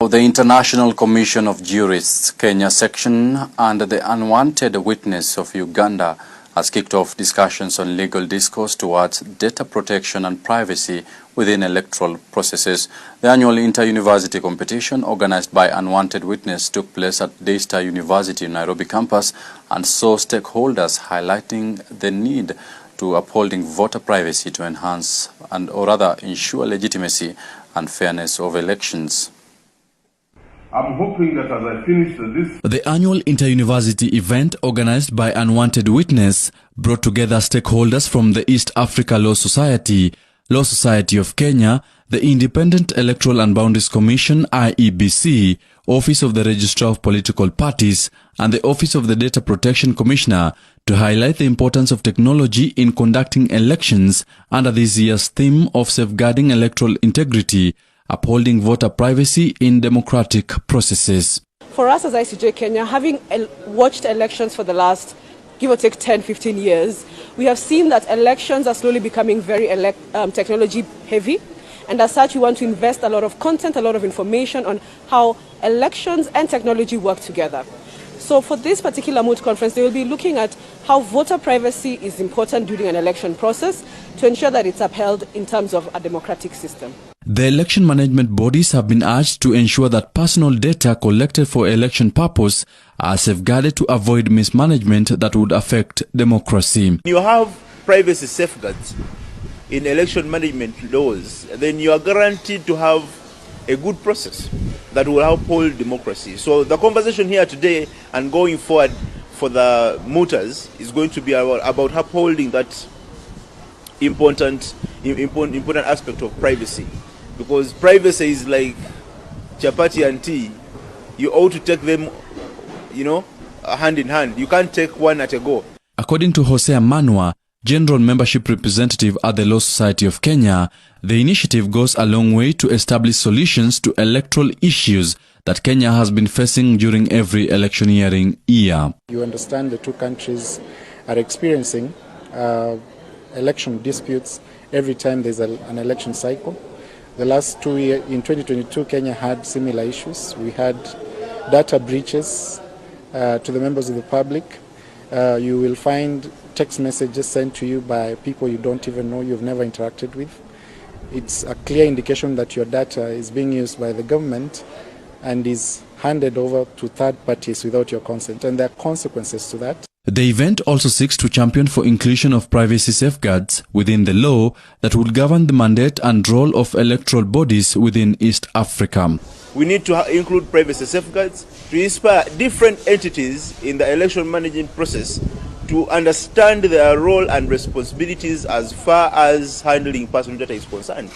of the International Commission of Jurists, Kenya section, and the unwanted witness of Uganda has kicked off discussions on legal discourse towards data protection and privacy within electoral processes. The annual inter-university competition organized by Unwanted Witness took place at Daystar University Nairobi campus and saw stakeholders highlighting the need to upholding voter privacy to enhance or rather ensure legitimacy and fairness of elections. I'm hoping that as I finish this... The annual inter-university event organized by Unwanted Witness brought together stakeholders from the East Africa Law Society of Kenya, the Independent Electoral and Boundaries Commission IEBC, Office of the Registrar of Political Parties, and the Office of the Data Protection Commissioner to highlight the importance of technology in conducting elections under this year's theme of safeguarding electoral integrity, upholding voter privacy in democratic processes. For us as ICJ Kenya, having watched elections for the last, give or take 10-15 years, we have seen that elections are slowly becoming very technology heavy, and as such we want to invest a lot of content, a lot of information on how elections and technology work together. So for this particular moot conference, they will be looking at how voter privacy is important during an election process to ensure that it's upheld in terms of a democratic system. The election management bodies have been urged to ensure that personal data collected for election purpose are safeguarded to avoid mismanagement that would affect democracy. You have privacy safeguards in election management laws, then you are guaranteed to have a good process that will uphold democracy. So the conversation here today and going forward for the mooters is going to be about upholding that important aspect of privacy. Because privacy is like chapati and tea. You ought to take them, hand in hand. You can't take one at a go. According to Hosea Manwa, General Membership Representative at the Law Society of Kenya, the initiative goes a long way to establish solutions to electoral issues that Kenya has been facing during every electioneering year. You understand the two countries are experiencing election disputes every time there's an election cycle. The last 2 years, in 2022, Kenya had similar issues. We had data breaches to the members of the public. You will find text messages sent to you by people you don't even know, you've never interacted with. It's a clear indication that your data is being used by the government and is handed over to third parties without your consent, and there are consequences to that. The event also seeks to champion for inclusion of privacy safeguards within the law that would govern the mandate and role of electoral bodies within East Africa. We need to include privacy safeguards to inspire different entities in the election management process to understand their role and responsibilities as far as handling personal data is concerned,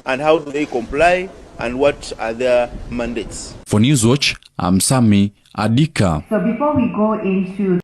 and how do they comply and what are their mandates. For Newswatch, I'm Sami Adika. So before we go into